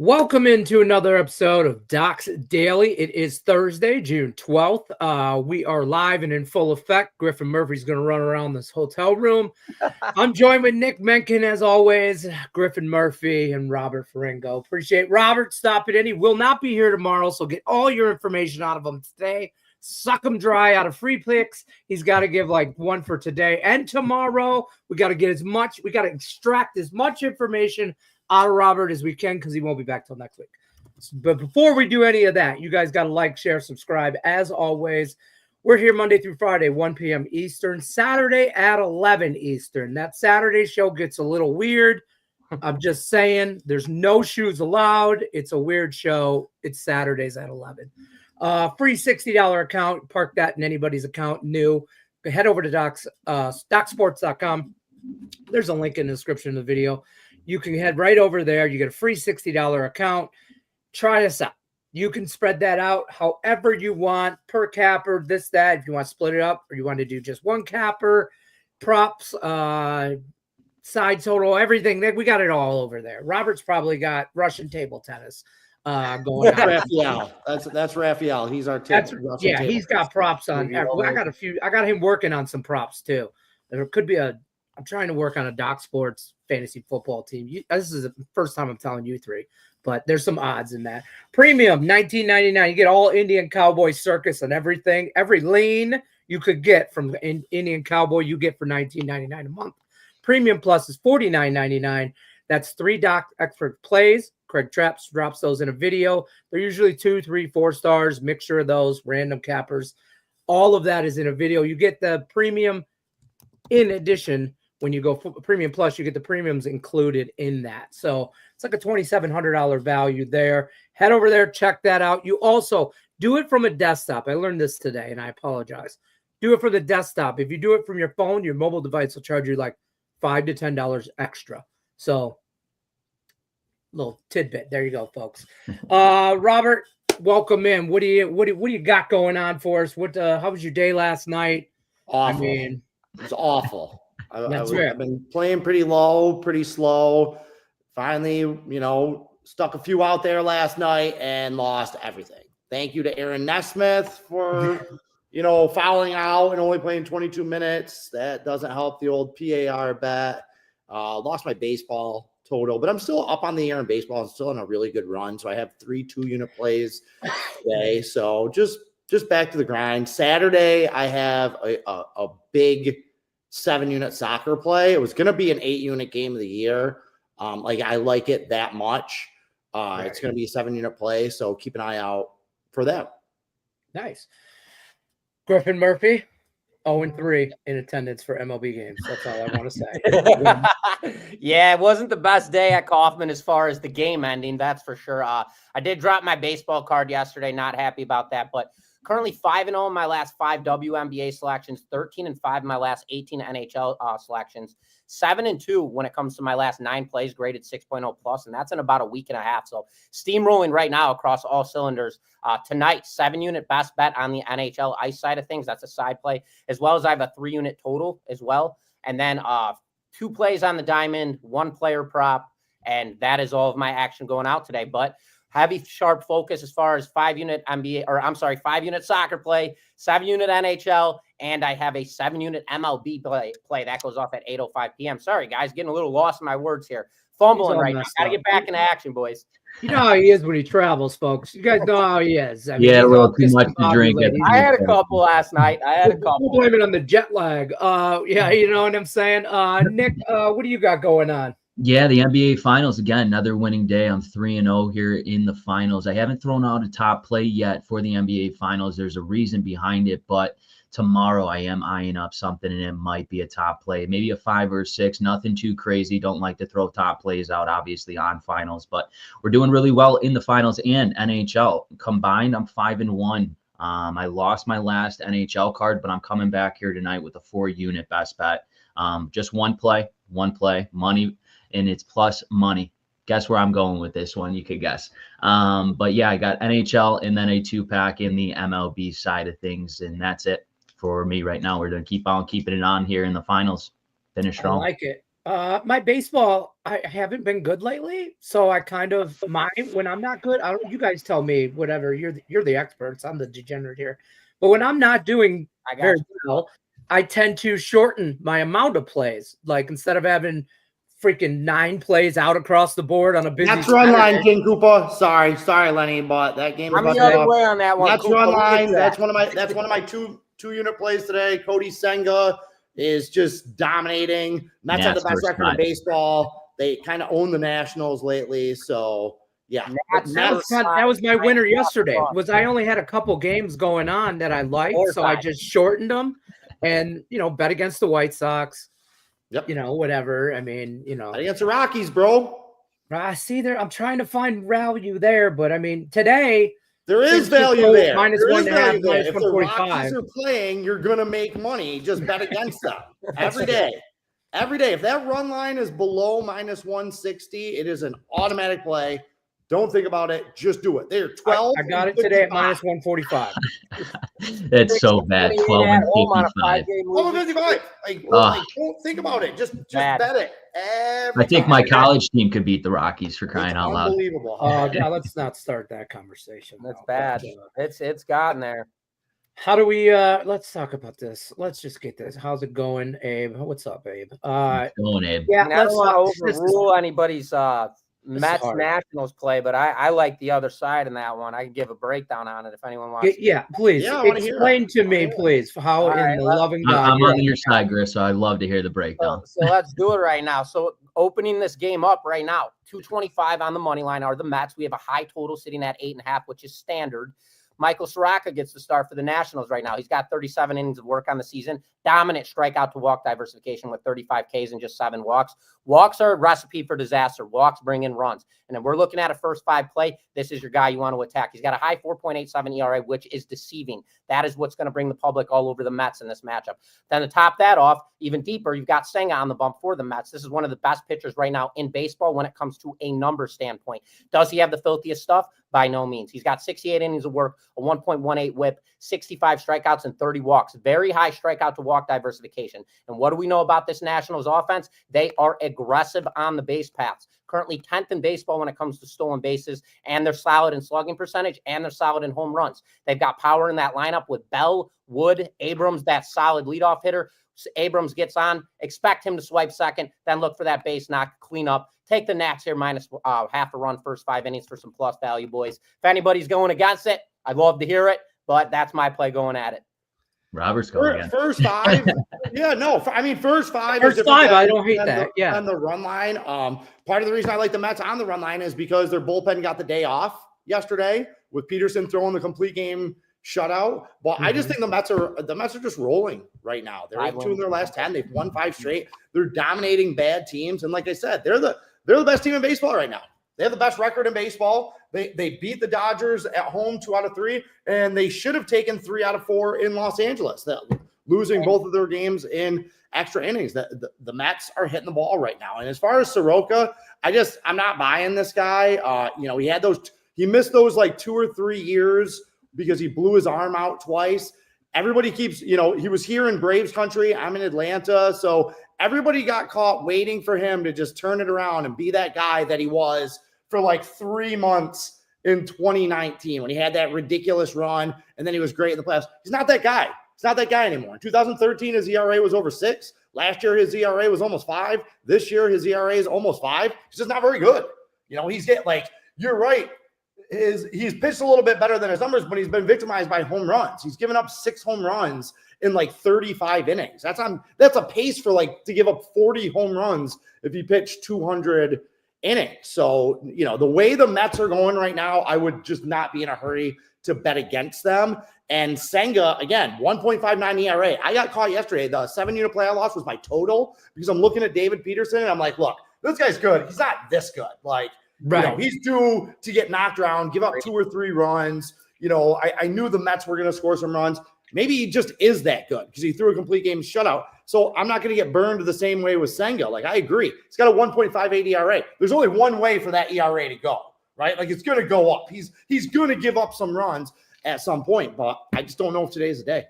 Welcome into another episode of Doc's Daily. It is Thursday, June 12th. We are live and in full effect. Griffin Murphy's going to run around this hotel room. I'm joined with Nick Menken, as always, Griffin Murphy, and Robert Ferringo. Appreciate Robert stopping in. He will not be here tomorrow, so get all your information out of him today. Suck him dry out of free picks. He's got to give like one for today and tomorrow. We got to get as much, we got to extract as much information out of Robert as we can because he won't be back till next week. But before we do any of that, you guys got to like, share, subscribe. As always, we're here Monday through Friday, 1 p.m. Eastern, Saturday at 11 Eastern. That Saturday show gets a little weird. I'm just saying there's no shoes allowed. It's a weird show. It's Saturdays at 11. Free $60 account. Park that in anybody's account. New. Head over to docsports.com. There's a link in the description of the video. You can head right over there. You get a free $60 account. Try us out. You can spread that out however you want, per capper, this, that. If you want to split it up or you want to do just one capper, props, side total, everything. We got it all over there. Robert's probably got Russian table tennis going on. Raphael. That's Raphael. He's our table. Yeah, he's got props on. I got him working on some props too. There could be I'm trying to work on a Doc Sports fantasy football team. This is the first time I'm telling you three, but there's some odds in that. Premium, $19.99. You get all Indian Cowboy circus and everything. Every lean you could get from Indian Cowboy, you get for $19.99 a month. Premium Plus is $49.99. That's 3 Doc expert plays. Craig Traps drops those in a video. They're usually 2, 3, 4 stars, mixture of those, random cappers. All of that is in a video. You get the premium in addition. When you go Premium Plus, you get the premiums included in that. So it's like a $2,700 value there. Head over there, check that out. You also do it from a desktop. I learned this today, and I apologize. Do it for the desktop. If you do it from your phone, your mobile device will charge you like $5 to $10 extra. So, little tidbit. There you go, folks. Robert, welcome in. What do you got going on for us? How was your day last night? Awful. I mean, it was awful. I've been playing pretty low, pretty slow. Finally, stuck a few out there last night and lost everything. Thank you to Aaron Nesmith for, fouling out and only playing 22 minutes. That doesn't help the old PAR bet. Lost my baseball total, but I'm still up on the air in baseball. I'm still on a really good run. So I have 3 2-unit plays today. So just back to the grind. Saturday, I have a big 7-unit soccer play. It was going to be an 8-unit game of the year. I like it that much. Right. It's going to be a 7-unit play, so keep an eye out for that. Nice. Griffin Murphy, 0-3 in attendance for MLB games. That's all I want to say. Yeah, it wasn't the best day at Kaufman as far as the game ending, that's for sure. I did drop my baseball card yesterday. Not happy about that, but currently 5-0 in my last 5 WNBA selections, 13-5 in my last 18 NHL selections, 7-2 when it comes to my last 9 plays graded 6.0 plus, and that's in about a week and a half. So steamrolling right now across all cylinders. Tonight, 7-unit best bet on the NHL ice side of things. That's a side play, as well as I have a 3-unit total as well. And then 2 plays on the diamond, 1 player prop, and that is all of my action going out today. But heavy, sharp focus as far as 5-unit 5-unit soccer play, 7-unit NHL, and I have a 7-unit MLB play that goes off at 8:05 p.m. Sorry, guys, getting a little lost in my words here. Fumbling right now. Got to get back into action, boys. You know how he is when he travels, folks. You guys know how he is. I mean, a little too much to drink. I had a couple last night. We'll blame it on the jet lag. Yeah, you know what I'm saying? Nick, what do you got going on? Yeah, the NBA Finals, again, another winning day. I'm 3-0 here in the Finals. I haven't thrown out a top play yet for the NBA Finals. There's a reason behind it, but tomorrow I am eyeing up something, and it might be a top play, maybe a 5 or 6, nothing too crazy. Don't like to throw top plays out, obviously, on Finals, but we're doing really well in the Finals and NHL. Combined, I'm 5-1. I lost my last NHL card, but I'm coming back here tonight with a 4-unit best bet. Just one play, money. And it's plus money. Guess where I'm going with this one? You could guess. But yeah, I got NHL and then a 2-pack in the MLB side of things. And that's it for me right now. We're going to keep on keeping it on here in the Finals. Finish strong. I like it. My baseball, I haven't been good lately, so I kind of when I'm not good, I don't. You guys tell me whatever. You're the experts. I'm the degenerate here. But when I'm not doing very well, I tend to shorten my amount of plays. Like instead of having freaking 9 plays out across the board on a busy. That's run line, King Koopa. Sorry, Lenny, but that game. I'm the other way on that one. That's run line. That's one of my two unit plays today. Cody Senga is just dominating. Mets have the best record in baseball. They kind of own the Nationals lately. So, yeah. That was my winner yesterday. I only had a couple games going on that I liked, so I just shortened them and, bet against the White Sox. Yep. Whatever. I mean, Bet against the Rockies, bro. I see there. I'm trying to find value there, but I mean, today – there is value there. Minus 1.5, minus if 145. the Rockies are playing, you're going to make money. Just bet against them every day. Every day. If that run line is below minus 160, it is an automatic play. Don't think about it. Just do it. They're 12. I got it today at minus 145. That's so bad. 12 and 55. 12 and 55. Like, don't think about it. Just bet it. I think my college team could beat the Rockies for crying out loud. Unbelievable. Let's not start that conversation. That's bad. It's gotten there. How do we let's talk about this. Let's just get this. How's it going, Abe? What's up, Abe? It's going, Abe. Yeah, I don't want to overrule anybody's Mets Nationals play, but I like the other side in that one. I can give a breakdown on it if anyone wants. Yeah, please. Yeah, explain to me, please, how in the loving God. I'm on your side, Griff, so I'd love to hear the breakdown. So let's do it right now. So opening this game up right now, 225 on the money line are the Mets. We have a high total sitting at 8.5, which is standard. Michael Soraka gets the start for the Nationals right now. He's got 37 innings of work on the season. Dominant strikeout to walk diversification with 35 Ks and just 7 walks. Walks are a recipe for disaster. Walks bring in runs. And then we're looking at a first 5 play. This is your guy you want to attack. He's got a high 4.87 ERA, which is deceiving. That is what's going to bring the public all over the Mets in this matchup. Then to top that off, even deeper, you've got Senga on the bump for the Mets. This is one of the best pitchers right now in baseball when it comes to a number standpoint. Does he have the filthiest stuff? By no means. He's got 68 innings of work, a 1.18 whip, 65 strikeouts, and 30 walks. Very high strikeout to walk diversification. And what do we know about this Nationals offense? They are aggressive on the base paths. Currently 10th in baseball when it comes to stolen bases, and they're solid in slugging percentage, and they're solid in home runs. They've got power in that lineup with Bell, Wood, Abrams, that solid leadoff hitter. Abrams gets on, expect him to swipe second, then look for that base knock, clean up. Take the Nats here minus half a run first 5 innings for some plus value, boys. If anybody's going against it, I'd love to hear it, but that's my play going at it. Robert's going again. First 5. Yeah, no. I mean, first 5. First 5, I don't hate that. Yeah. On the run line. Part of the reason I like the Mets on the run line is because their bullpen got the day off yesterday with Peterson throwing the complete game shutout. But I just think the Mets are just rolling right now. They're 8-2 in their last 10. They've won 5 straight. They're dominating bad teams. And like I said, they're the best team in baseball right now. They have the best record in baseball. They beat the Dodgers at home 2 out of 3, and they should have taken 3 out of 4 in Los Angeles, losing both of their games in extra innings. The Mets are hitting the ball right now. And as far as Soroka, I'm not buying this guy. He missed those like 2 or 3 years because he blew his arm out twice. Everybody keeps, he was here in Braves country. I'm in Atlanta. So everybody got caught waiting for him to just turn it around and be that guy that he was for like 3 months in 2019 when he had that ridiculous run and then he was great in the playoffs. He's not that guy. He's not that guy anymore. In 2013, his ERA was over 6. Last year, his ERA was almost 5. This year, his ERA is almost 5. He's just not very good. He's getting you're right. He's pitched a little bit better than his numbers, but he's been victimized by home runs. He's given up 6 home runs in 35 innings. That's a pace for to give up 40 home runs if he pitched 200 innings. So, the way the Mets are going right now, I would just not be in a hurry to bet against them. And Senga, again, 1.59 ERA. I got caught yesterday. The 7-unit play I lost was my total because I'm looking at David Peterson and I'm like, look, this guy's good. He's not this good. Right. He's due to get knocked around, give up 2 or 3 runs. I knew the Mets were going to score some runs. Maybe he just is that good because he threw a complete game shutout. So I'm not going to get burned the same way with Senga. I agree. He's got a 1.58 ERA. There's only one way for that ERA to go, right? It's going to go up. He's going to give up some runs at some point, but I just don't know if today's the day.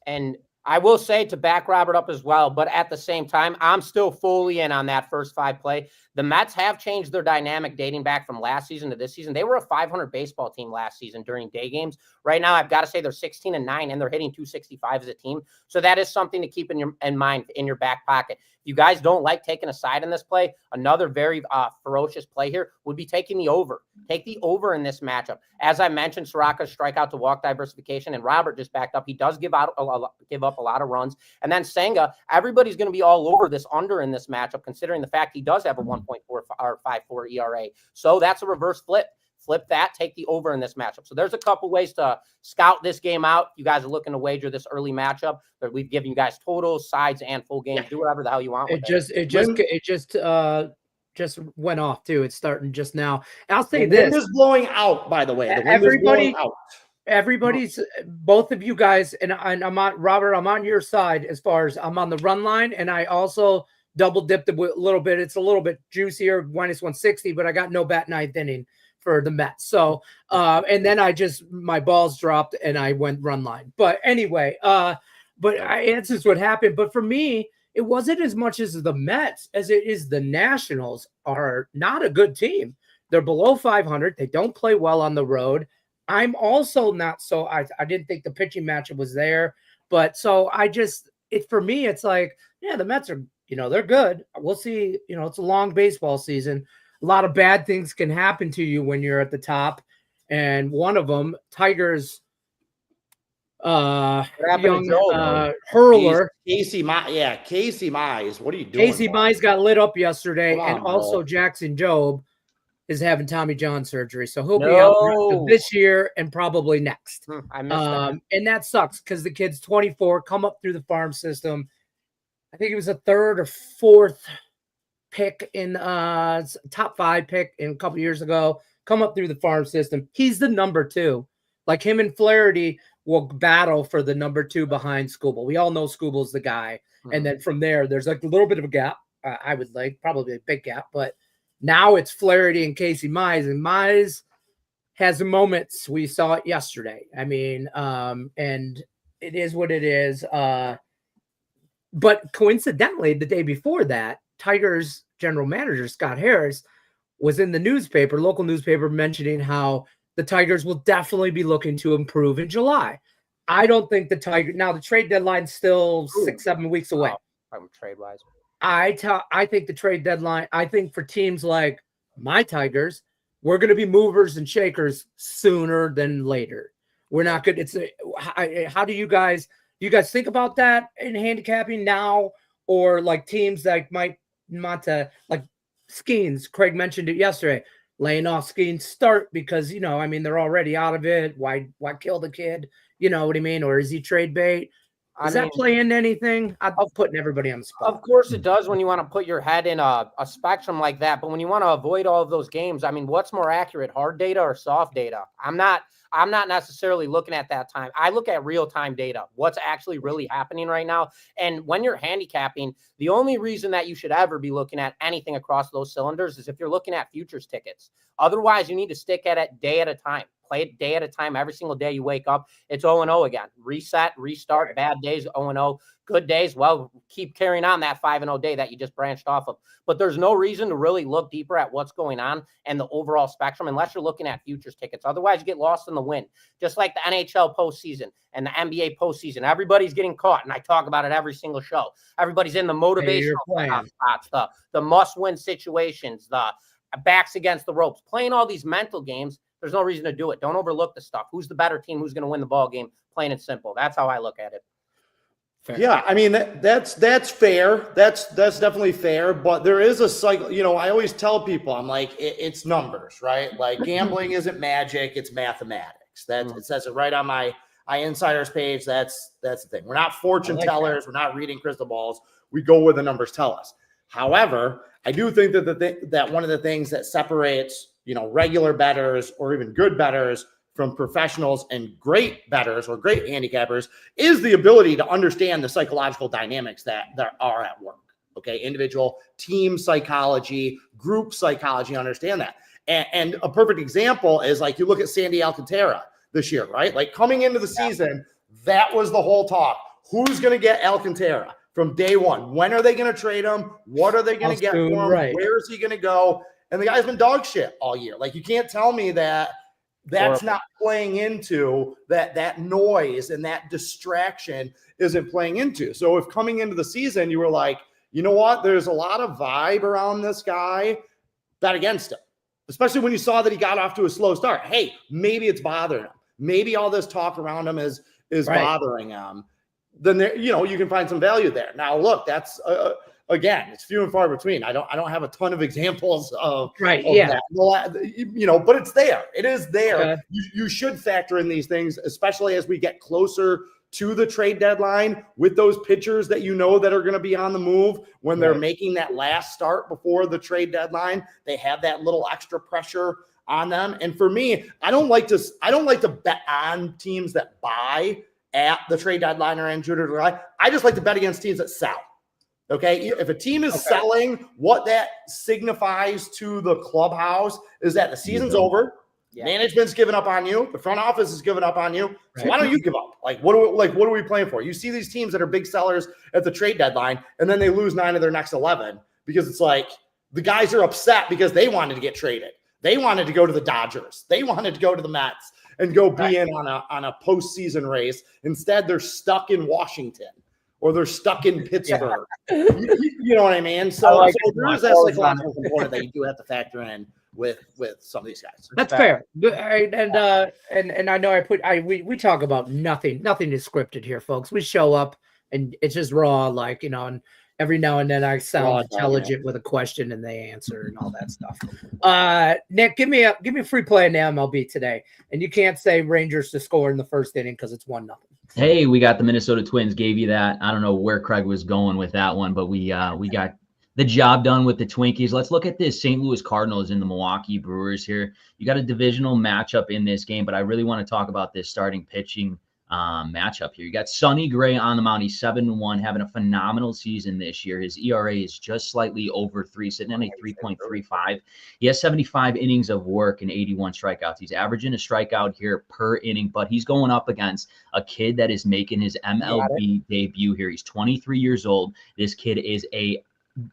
And I will say to back Robert up as well, but at the same time, I'm still fully in on that first 5 play. The Mets have changed their dynamic dating back from last season to this season. They were a 500 baseball team last season during day games. Right now, I've got to say they're 16-9 and they're hitting 265 as a team. So that is something to keep in mind in your back pocket. If you guys don't like taking a side in this play, another very ferocious play here would be taking the over. Take the over in this matchup. As I mentioned, Soraka's strikeout to walk diversification, and Robert just backed up. He does give up a lot of runs. And then Senga, everybody's going to be all over this under in this matchup, considering the fact he does have a 1.4 or 5.4 ERA. So that's a reverse flip. Flip that, take the over in this matchup. So there's a couple ways to scout this game out. You guys are looking to wager this early matchup, but we've given you guys totals, sides, and full games. Do whatever the hell you want with it. Just went off too. It's starting just now. I'll say the wind is blowing out, by the way. The wind is blowing out. Everybody's, both of you guys, and I'm on, Robert, I'm on your side as far as I'm on the run line, and I also double dipped a little bit. It's a little bit juicier, minus 160, but I got no bat ninth inning for the Mets. So, and then my balls dropped and I went run line. But anyway, it's just what happened. But for me, it wasn't as much as the Mets as it is the Nationals are not a good team. They're below 500. They don't play well on the road. I'm also not so, I didn't think the pitching matchup was there. But so for me, it's like, yeah, the Mets are, they're good. We'll see. It's a long baseball season. A lot of bad things can happen to you when you're at the top. And one of them, Tigers, hurler. Casey Mize. What are you doing? Casey Mize got lit up yesterday. Also Jackson Jobe is having Tommy John surgery. So he'll be out this year and probably next. I missed that. And that sucks because the kid's 24, come up through the farm system. I think it was a 3rd or 4th pick in top 5 pick in a couple years ago, come up through the farm system. He's the number 2. Like him and Flaherty will battle for the number 2 behind Skubal. We all know Skubal's the guy. And then from there, there's like a little bit of a gap. I would like probably a big gap, but now it's Flaherty and Casey Mize, and Mize has moments. We saw it yesterday. I mean, and it is what it is. But coincidentally, the day before that, Tigers general manager Scott Harris was in the local newspaper, mentioning how the Tigers will definitely be looking to improve in July. I don't think the trade deadline's still 6-7 weeks away. Trade wise, I think the trade deadline, I think for teams like my Tigers, we're going to be movers and shakers sooner than later. We're not good. How do you guys think about that in handicapping now, or like teams that might not to, like Skeens? Craig mentioned it yesterday, laying off Skeens start because they're already out of it. Why kill the kid? You know what I mean? Or is he trade bait? Does that play into anything? I'm putting everybody on the spot. Of course it does when you want to put your head in a spectrum like that. But when you want to avoid all of those games, what's more accurate, hard data or soft data? I'm not necessarily looking at that time. I look at real-time data, what's actually really happening right now. And when you're handicapping, the only reason that you should ever be looking at anything across those cylinders is if you're looking at futures tickets. Otherwise, you need to stick at it day at a time. Play it day at a time. Every single day you wake up, it's 0-0 again. Reset, restart, bad days, 0-0. Good days, well, keep carrying on that 5-0 day that you just branched off of. But there's no reason to really look deeper at what's going on and the overall spectrum unless you're looking at futures tickets. Otherwise, you get lost in the wind. Just like the NHL postseason and the NBA postseason. Everybody's getting caught, and I talk about it every single show. Everybody's in the motivational spots, the must-win situations, the backs against the ropes, playing all these mental games. There's no reason to do it. Don't overlook the stuff. Who's the better team? Who's going to win the ball game? Plain and simple. That's how I look at it. Fair. Yeah, that's fair. That's definitely fair. But there is a cycle. I always tell people, I'm like, it's numbers, right? Like gambling isn't magic; it's mathematics. It says it right on my insiders page. That's the thing. We're not fortune tellers. We're not reading crystal balls. We go where the numbers tell us. However, I do think that one of the things that separates regular bettors or even good bettors from professionals and great bettors or great handicappers is the ability to understand the psychological dynamics that are at work. Okay. Individual team psychology, group psychology, understand that. And a perfect example is like you look at Sandy Alcantara this year, right? Like coming into the season, that was the whole talk. Who's going to get Alcantara from day one? When are they going to trade him? What are they going to get for him? Right. Where is he going to go? And the guy's been dog shit all year. Like, you can't tell me that that's not playing into that noise, and that distraction isn't playing into. So if coming into the season, you were like, you know what, there's a lot of vibe around this guy, bet against him, especially when you saw that he got off to a slow start. Hey, maybe it's bothering him. Maybe all this talk around him is bothering him. Then there, you can find some value there. Now, look, that's again, it's few and far between. I don't have a ton of examples of that. But it's there. It is there. Okay. You should factor in these things, especially as we get closer to the trade deadline, with those pitchers that that are going to be on the move when they're making that last start before the trade deadline. They have that little extra pressure on them. And for me, I don't like to bet on teams that buy at the trade deadline or in June or July. I just like to bet against teams that sell. Okay. If a team is selling, what that signifies to the clubhouse is that the season's over. Yeah. Management's given up on you. The front office is giving up on you. So why don't you give up? What are we playing for? You see these teams that are big sellers at the trade deadline, and then they lose 9 of their next 11 because it's like the guys are upset because they wanted to get traded. They wanted to go to the Dodgers. They wanted to go to the Mets and go be in on a postseason race. Instead, they're stuck in Washington or they're stuck in Pittsburgh. You know what I mean? So there's that psychological component that you do have to factor in with some of these guys. That's fair. And I know we talk about nothing is scripted here, folks. We show up and it's just raw, and every now and then I sound intelligent with a question and they answer and all that stuff. Nick, give me a free play in the MLB today. And you can't say Rangers to score in the first inning because it's 1-0. Hey, we got the Minnesota Twins, gave you that. I don't know where Craig was going with that one, but we got the job done with the Twinkies. Let's look at this St. Louis Cardinals and the Milwaukee Brewers here. You got a divisional matchup in this game, but I really want to talk about this starting pitching matchup here. You got Sonny Gray on the mound. He's 7-1, having a phenomenal season this year. His ERA is just slightly over 3, sitting at a 3.35. He has 75 innings of work and 81 strikeouts. He's averaging a strikeout here per inning, but he's going up against a kid that is making his MLB debut here. He's 23 years old. This kid is a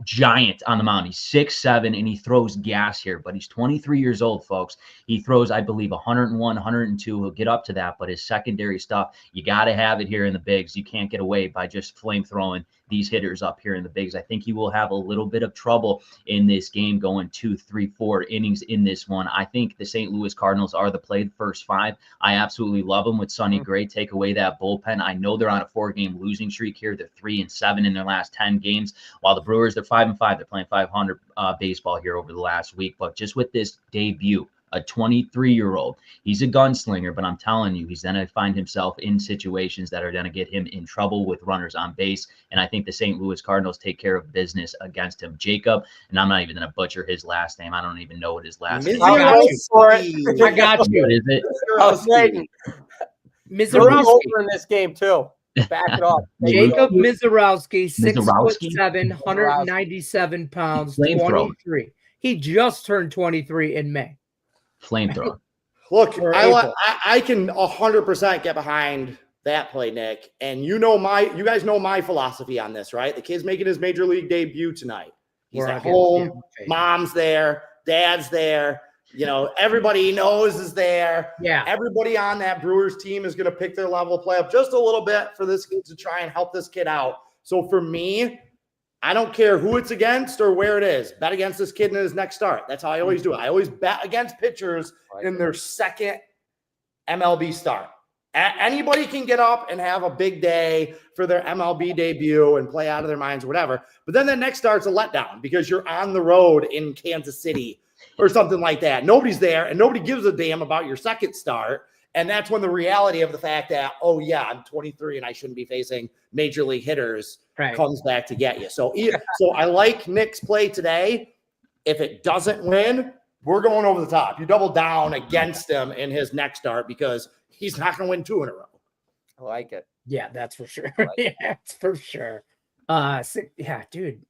giant on the mound. He's 6'7", and he throws gas here, but he's 23 years old, folks. He throws, I believe, 101, 102. He'll get up to that, but his secondary stuff, you got to have it here in the bigs. You can't get away by just flame throwing these hitters up here in the bigs. I think he will have a little bit of trouble in this game going 2, 3, 4 innings in this one. I think the St. Louis Cardinals are the play the first 5. I absolutely love them with Sonny Gray. Take away that bullpen. I know they're on a 4-game losing streak here. They're 3-7 in their last 10 games, while the Brewers, they're 5-5. They're playing 500 baseball here over the last week. But just with this debut, a 23-year-old, he's a gunslinger, but I'm telling you, he's going to find himself in situations that are going to get him in trouble with runners on base. And I think the St. Louis Cardinals take care of business against him. Jacob, and I'm not even going to butcher his last name. I don't even know what his last name is. I got you. What is it? Mizorowski over in this game too. Back it up. Jacob Mizorowski, 6'7", 197 pounds, 23. He just turned 23 in May. Flamethrower. Look, I can 100% get behind that play, Nick. And you guys know my philosophy on this, right? The kid's making his major league debut tonight. He's at home. Mom's there. Dad's there. Everybody he knows is there. Yeah. Everybody on that Brewers team is going to pick their level of play up just a little bit for this kid to try and help this kid out. So for me, I don't care who it's against or where it is. Bet against this kid in his next start. That's how I always do it. I always bet against pitchers in their second MLB start. Anybody can get up and have a big day for their MLB debut and play out of their minds or whatever. But then the next start's a letdown because you're on the road in Kansas City or something like that. Nobody's there and nobody gives a damn about your second start. And that's when the reality of the fact that, oh yeah, I'm 23 and I shouldn't be facing major league hitters comes back to get you. So I like Nick's play today. If it doesn't win, we're going over the top. You double down against him in his next start because he's not going to win 2 in a row. I like it. Yeah, that's for sure. Yeah, it's for sure. Yeah, dude,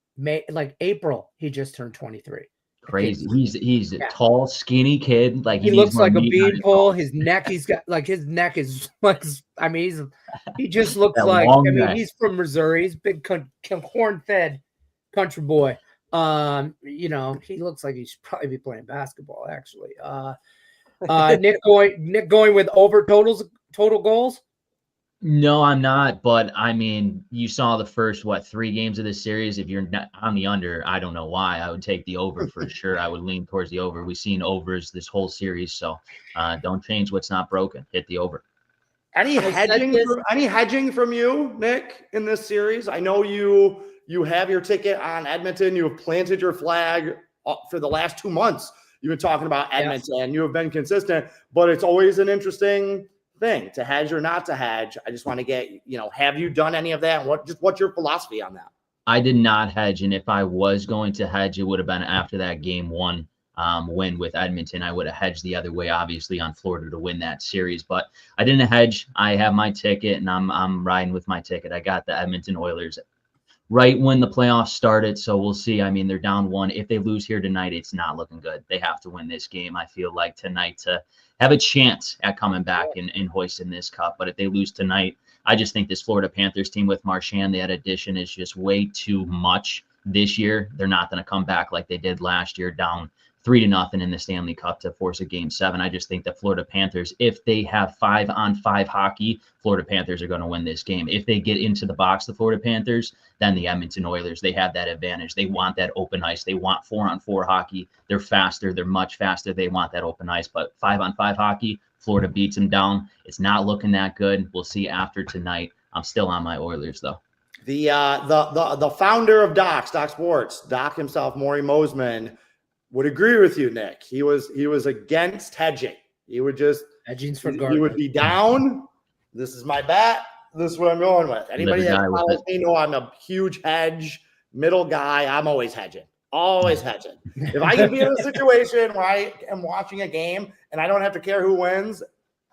April, he just turned 23. crazy. He's a tall, skinny kid. Like he looks like a beanpole. His neck, he's got like his neck is like. I mean, he just looks like. I mean, he's from Missouri. He's big, corn-fed country boy. You know, he looks like he should probably be playing basketball. Actually, Nick going with over total goals. No, I'm not. But I mean, you saw the first 3 games of this series. If you're not on the under, I don't know why. I would take the over for sure. I would lean towards the over. We've seen overs this whole series, so don't change what's not broken. Hit the over. Any hedging from you, Nick, in this series? I know you have your ticket on Edmonton. You have planted your flag for the last 2 months. You've been talking about Edmonton. Yes. You have been consistent, but it's always an interesting thing to hedge or not to hedge. I just want to get, have you done any of that? What's your philosophy on that? I did not hedge. And if I was going to hedge, it would have been after that game 1 win with Edmonton. I would have hedged the other way, obviously, on Florida to win that series, but I didn't hedge. I have my ticket and I'm riding with my ticket. I got the Edmonton Oilers right when the playoffs started. So we'll see. I mean, they're down 1. If they lose here tonight, it's not looking good. They have to win this game, I feel like, tonight to have a chance at coming back and hoisting this cup. But if they lose tonight, I just think this Florida Panthers team with Marchand, that addition is just way too much this year. They're not going to come back like they did last year, down 3-0 in the Stanley Cup to force a Game 7. I just think the Florida Panthers, if they have 5-on-5 hockey, Florida Panthers are going to win this game. If they get into the box, the Florida Panthers, then the Edmonton Oilers, they have that advantage. They want that open ice. They want 4-on-4 hockey. They're faster. They're much faster. They want that open ice. But 5-on-5 hockey, Florida beats them down. It's not looking that good. We'll see after tonight. I'm still on my Oilers, though. The founder of Doc Sports, Doc himself, Maury Mosman, would agree with you, Nick. He was against hedging. He would just hedging's for garbage. He would be down. This is my bet. This is what I'm going with. Anybody that follows me know I'm a huge hedge middle guy. I'm always hedging. Always hedging. If I can be in a situation where I am watching a game and I don't have to care who wins,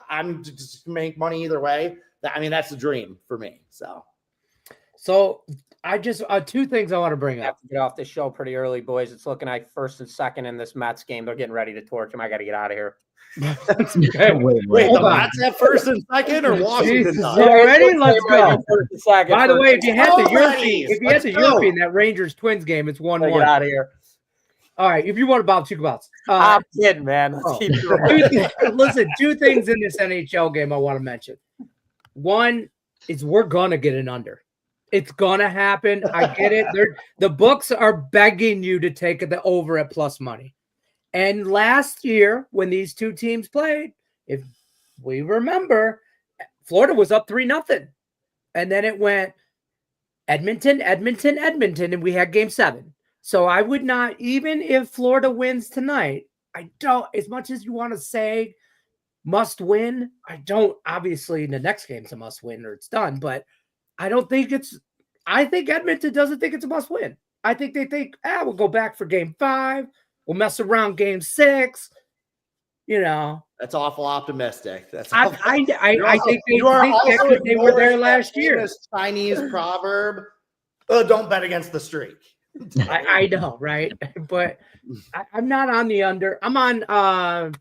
I'm just make money either way. That's the dream for me. So I just 2 things I want to bring up. Get off the show pretty early, boys. It's looking like 1st and 2nd in this Mets game. They're getting ready to torch him. I got to get out of here. Wait, the Mets have 1st and 2nd, or Washington? Already? Let's go. By the way, if you had the European, that Rangers Twins game, it's 1-1. Get out of here. All right, if you want to bounce, 2 bounce. I'm kidding, man. Listen, 2 things in this NHL game I want to mention. One is we're gonna get an under. It's gonna happen. I get it. The books are begging you to take the over at plus money. And last year, when these 2 teams played, if we remember, Florida was up 3-0. And then it went Edmonton, and we had Game 7. So I would not, even if Florida wins tonight, I don't, as much as you want to say must win, I don't, obviously the next game's a must win or it's done, but I think Edmonton doesn't think it's a must win. I think they think, we'll go back for Game 5. We'll mess around Game 6. That's awful optimistic. I think they were there last year. Chinese proverb, don't bet against the streak. I know, right? But I'm not on the under. I'm on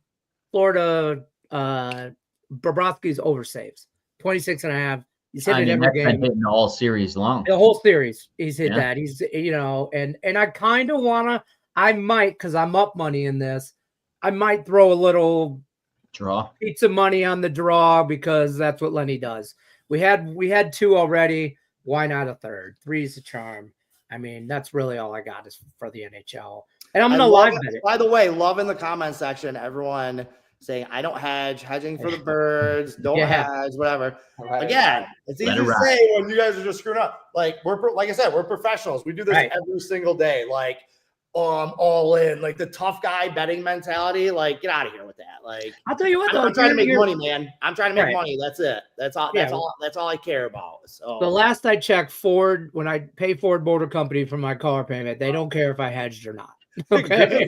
Florida Bobrovsky's over saves. 26.5. He's hit it every game. Hitting all series long. The whole series, he's hit that. He's, and I kind of want to, I might, because I'm up money in this, I might throw a little draw pizza money on the draw because that's what Lenny does. We had 2 already. Why not a 3rd? 3 is a charm. That's really all I got is for the NHL. And I'm going to live bet it. By the way, love in the comment section, everyone saying, I don't hedging for the birds, don't hedge, whatever. Right. Again, it's easy to say when you guys are just screwing up. Like I said, we're professionals. We do this every single day. Like, all in, like the tough guy betting mentality. Like, get out of here with that. Like, I'll tell you what, I'm trying to make money, man. I'm trying to make money. That's it. That's all. That's all I care about. So the last I checked, Ford, when I pay Ford Motor Company for my car payment, they don't care if I hedged or not. Okay,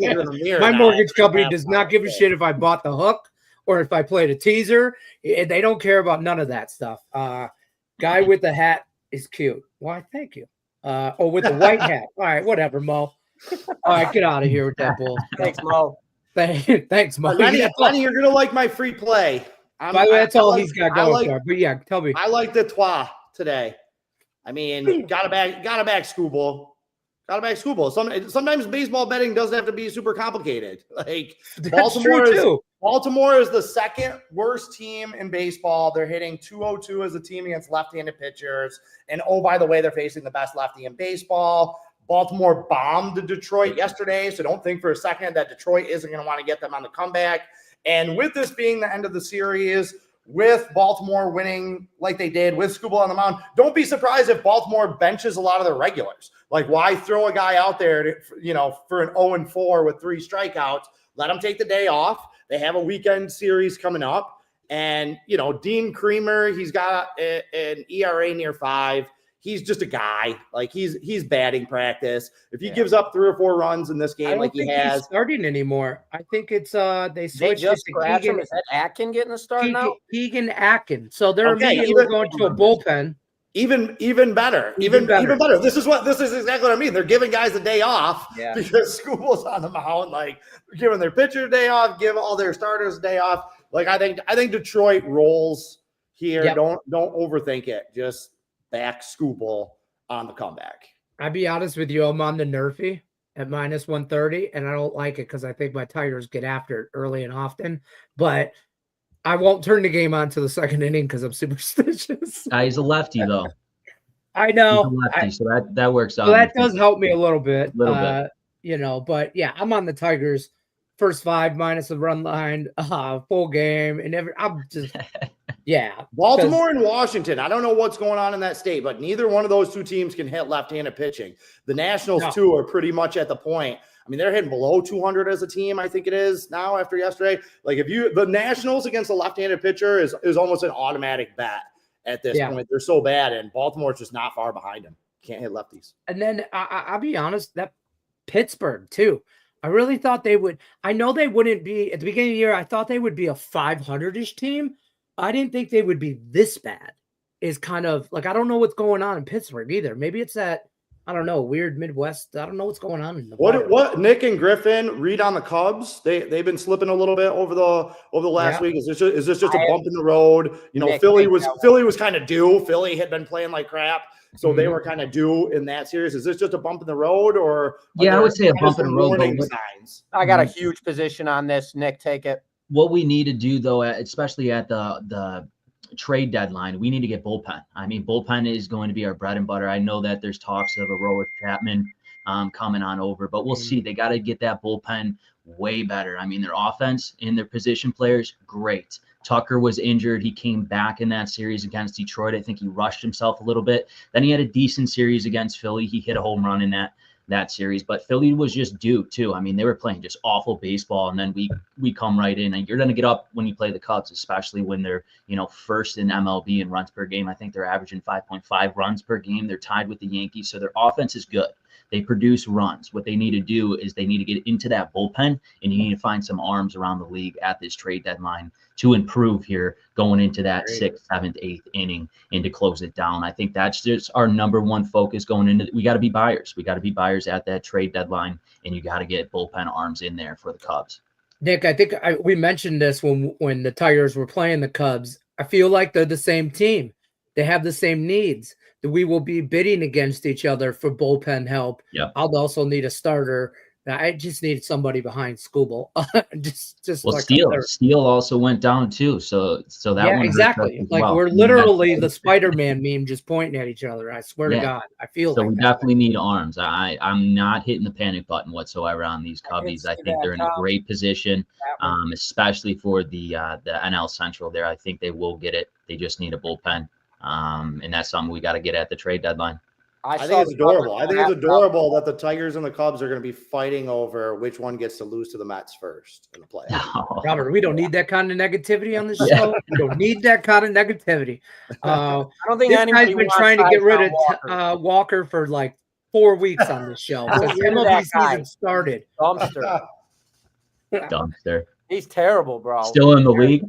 my mortgage company does not give a shit if I bought the hook or if I played a teaser. They don't care about none of that stuff. Guy with the hat is cute. Why? Thank you. With the white hat. All right, whatever, Mo. All right, get out of here with that bull. Thanks, Mo. Thanks, Mo. Lenny, you're gonna like my free play. By the way, that's all he's got going for. But yeah, tell me. I like the Trois today. I mean, got to back Scooble. Got to back Scooble. Sometimes baseball betting doesn't have to be super complicated. Like Baltimore is the second worst team in baseball. They're hitting .202 as a team against left-handed pitchers. And oh, by the way, they're facing the best lefty in baseball. Baltimore bombed Detroit yesterday, so don't think for a second that Detroit isn't going to want to get them on the comeback. And with this being the end of the series, with Baltimore winning like they did with Scooble on the mound, don't be surprised if Baltimore benches a lot of their regulars. Like, why throw a guy out there, for an 0-4 with 3 strikeouts? Let him take the day off. They have a weekend series coming up. And, Dean Creamer, he's got an ERA near 5. He's just a guy. Like, he's batting practice. If he gives up 3 or 4 runs in this game like he has. He's starting anymore. I think it's they switched. They just scratched him. Is that Atkin getting the start now? Keegan Atkin. So they're immediately going to a bullpen. Even better. Even better. This is exactly what I mean. They're giving guys a day off because Scooble's on the mound, like giving their pitcher a day off, give all their starters a day off. Like, I think Detroit rolls here. Yep. Don't overthink it. Just back Scooble on the comeback. I'll be honest with you. I'm on the Nerfy at -130, and I don't like it because I think my Tigers get after it early and often. But I won't turn the game on to the second inning because I'm superstitious. He's a lefty, though. I know. He's a lefty, so that works out. So that does help me a little bit. But yeah, I'm on the Tigers. First 5 minus the run line, full game, and I'm just Baltimore and Washington. I don't know what's going on in that state, but neither one of those 2 teams can hit left-handed pitching. The Nationals too are pretty much at the point. I mean, they're hitting below 200 as a team. I think it is now after yesterday. Like, the Nationals against a left-handed pitcher is almost an automatic bet at this point. They're so bad, and Baltimore's just not far behind them. Can't hit lefties. And then I'll be honest, that Pittsburgh too. I really thought they would. I know they wouldn't be at the beginning of the year. I thought they would be a 500-ish team. I didn't think they would be this bad. Is kind of like, I don't know what's going on in Pittsburgh either. Maybe it's that, I don't know, weird Midwest. I don't know what's going on in the what Nick and Griffin read on the Cubs. They've been slipping a little bit over the last week. Is this just a bump in the road? Nick, Philly was kind of due. Philly had been playing like crap. So they were kind of due in that series. Is this just a bump in the road, or I would say a bump in the road. Signs? I got a huge position on this. Nick, take it. What we need to do, though, especially at the trade deadline, we need to get bullpen. I mean, bullpen is going to be our bread and butter. I know that there's talks of Aroa Chapman coming on over, but we'll see. They got to get that bullpen way better. I mean, their offense and their position players, great. Tucker was injured. He came back in that series against Detroit. I think he rushed himself a little bit. Then he had a decent series against Philly. He hit a home run in that series, but Philly was just due too. I mean, they were playing just awful baseball, and then we come right in, and you're going to get up when you play the Cubs, especially when they're first in MLB in runs per game. I think they're averaging 5.5 runs per game. They're tied with the Yankees, so their offense is good. They produce runs. What they need to do is they need to get into that bullpen, and you need to find some arms around the league at this trade deadline to improve here going into that 6th, 7th, 8th inning and to close it down. I think that's just our number one focus going into. We got to be buyers. We got to be buyers at that trade deadline, and you got to get bullpen arms in there for the Cubs. Nick, I think we mentioned this when the Tigers were playing the Cubs. I feel like they're the same team. They have the same needs. That we will be bidding against each other for bullpen help. Yeah. I'll also need a starter. I just need somebody behind Scooble. just well, like Steele also went down too. So that one exactly. Like we're literally the Spider-Man meme just pointing at each other. I swear to God, I feel so. We definitely need arms. I'm not hitting the panic button whatsoever on these Cubbies. I think they're in a great position, especially for the NL Central. There, I think they will get it. They just need a bullpen, and that's something we got to get at the trade deadline. I think it's adorable. I think it's adorable that the Tigers and the Cubs are going to be fighting over which one gets to lose to the Mets first in the playoffs. Robert, we don't need that kind of negativity on the show. We don't need that kind of negativity. I don't think this guy's been trying to get rid of Walker for like 4 weeks on this show since MLB season started. Dumpster. He's terrible, bro. Still in the league?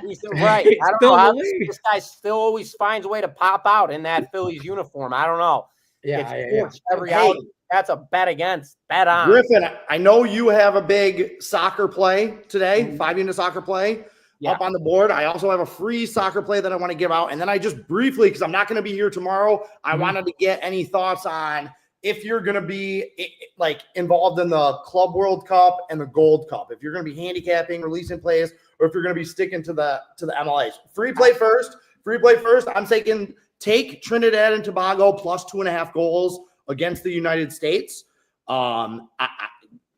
He's right. I don't know how this guy still always finds a way to pop out in that Phillies uniform. I don't know. Yeah. Every out. That's a bet against, bet on. Griffin, I know you have a big soccer play today, 5-unit soccer play up on the board. I also have a free soccer play that I want to give out. And then I just briefly, because I'm not going to be here tomorrow, I wanted to get any thoughts on if you're going to be like involved in the Club World Cup and the Gold Cup, if you're going to be handicapping, releasing plays, or if you're going to be sticking to the MLAs. Free play first. I'm taking take Trinidad and Tobago plus 2.5 goals against the United States.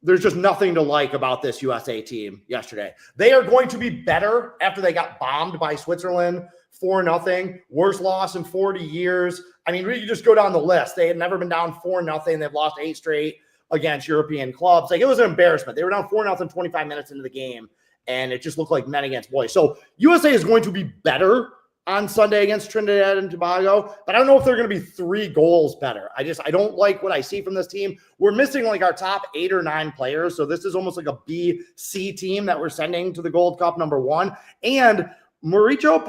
There's just nothing to like about this USA team yesterday. They are going to be better after they got bombed by Switzerland 4-0. Worst loss in 40 years. I mean, you just go down the list. They had never been down 4-0. They've lost 8 straight against European clubs. Like, it was an embarrassment. They were down 4-0 25 minutes into the game, and it just looked like men against boys. So USA is going to be better on Sunday against Trinidad and Tobago, but I don't know if they're going to be 3 goals better. I don't like what I see from this team. We're missing like our top 8 or 9 players. So this is almost like a B-C team that we're sending to the Gold Cup, number 1. And Mauricio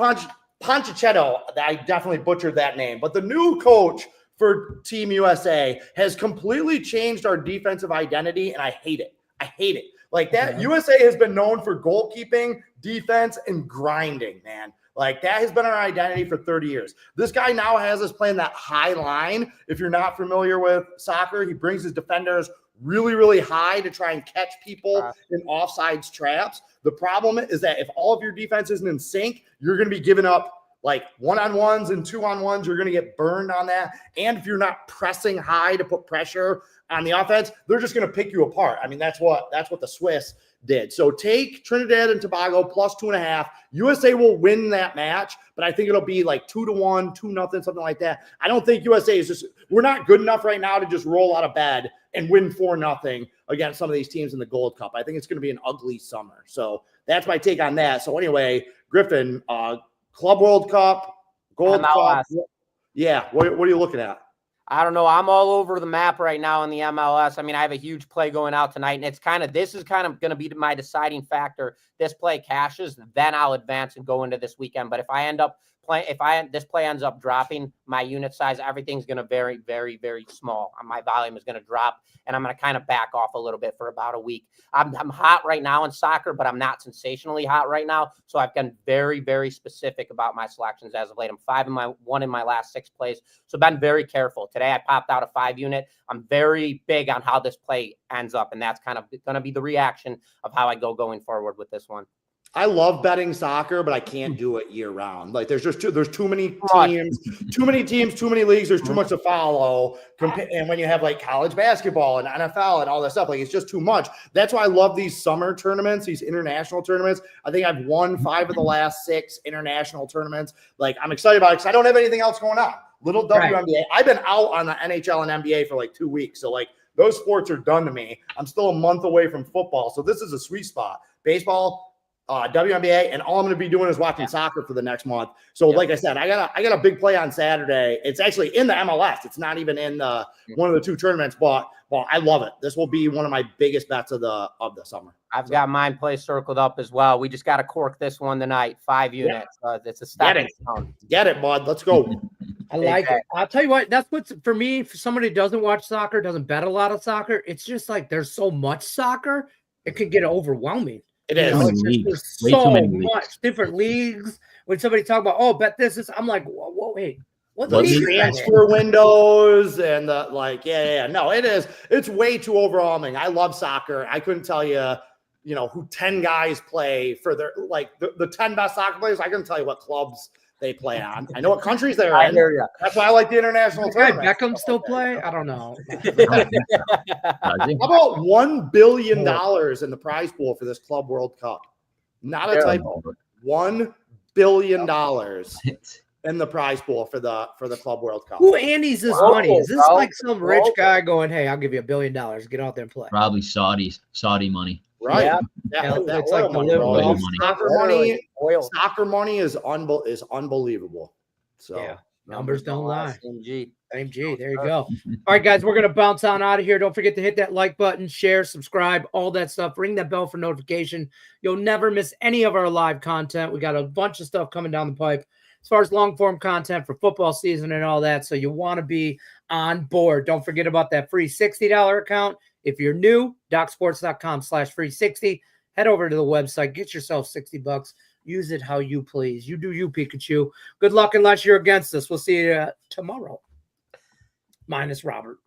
Pochettino, I definitely butchered that name, but the new coach for Team USA has completely changed our defensive identity, and I hate it. Like that, USA has been known for goalkeeping, defense, and grinding, man. Like, that has been our identity for 30 years. This guy now has us playing that high line. If you're not familiar with soccer, he brings his defenders really, really high to try and catch people in offsides traps. The problem is that if all of your defense isn't in sync, you're going to be giving up like 1-on-1s and 2-on-1s. You're going to get burned on that. And if you're not pressing high to put pressure on the offense, they're just going to pick you apart. I mean, that's what the Swiss did. So take Trinidad and Tobago plus 2.5. USA will win that match, but I think it'll be like 2-1, 2-0, something like that. I don't think USA is we're not good enough right now to just roll out of bed and win 4-0 against some of these teams in the Gold Cup. I think it's going to be an ugly summer. So that's my take on that. So anyway, Griffin, Club World Cup, Gold Cup. Yeah. What are you looking at? I don't know. I'm all over the map right now in the MLS. I mean, I have a huge play going out tonight, and this is kind of going to be my deciding factor. This play cashes, then I'll advance and go into this weekend. But if I end up this play ends up dropping, my unit size, everything's going to very, very, very small. My volume is going to drop, and I'm going to kind of back off a little bit for about a week. I'm hot right now in soccer, but I'm not sensationally hot right now. So I've been very, very specific about my selections as of late. I'm 5-1 in my last 6 plays. So I've been very careful. Today I popped out a 5-unit. I'm very big on how this play ends up, and that's kind of going to be the reaction of how I going forward with this one. I love betting soccer, but I can't do it year round. Like, there's too many teams, too many leagues. There's too much to follow. And when you have like college basketball and NFL and all that stuff, like, it's just too much. That's why I love these summer tournaments, these international tournaments. I think I've won 5 of the last 6 international tournaments. Like, I'm excited about it because I don't have anything else going on. Little WNBA. I've been out on the NHL and NBA for like 2 weeks. So like, those sports are done to me. I'm still a month away from football. So this is a sweet spot. Baseball, WNBA, and all I'm going to be doing is watching soccer for the next month. So like I said, I got a big play on Saturday. It's actually in the MLS. It's not even in one of the 2 tournaments, but I love it. This will be one of my biggest bets of the summer. I've got mine play circled up as well. We just got to cork this one tonight. 5 units. It's a stepping stone. Get it, bud. Let's go. I like it. I'll tell you what, that's what's for me. For somebody who doesn't watch soccer, doesn't bet a lot of soccer, it's just like there's so much soccer, it could get overwhelming. It is. There's so much different leagues. When somebody talk about, bet this, I'm like, whoa, wait. What transfer windows and no, it is. It's way too overwhelming. I love soccer. I couldn't tell you, who 10 guys play for their the 10 best soccer players. I couldn't tell you what clubs they play on. I know what countries they're in. I hear you. That's why I like the international tournament. Beckham still play? I don't know. How about $1 billion in the prize pool for this Club World Cup? Not a typo. $1 billion in the prize pool for the Club World Cup. Who Andy's this money? Is this like some rich guy going, hey, I'll give you $1 billion. Get out there and play? Probably Saudi money. Right. Yeah. It's like the liberal soccer money is unbelievable. So numbers don't lie. MG. There you go. All right, guys, we're going to bounce on out of here. Don't forget to hit that like button, share, subscribe, all that stuff. Ring that bell for notification. You'll never miss any of our live content. We got a bunch of stuff coming down the pipe. as far as long form content for football season and all that. So you want to be on board. Don't forget about that free $60 account. If you're new, DocSports.com/free60. Head over to the website, get yourself $60. Use it how you please. You do you, Pikachu. Good luck unless you're against us. We'll see you tomorrow. Minus Robert.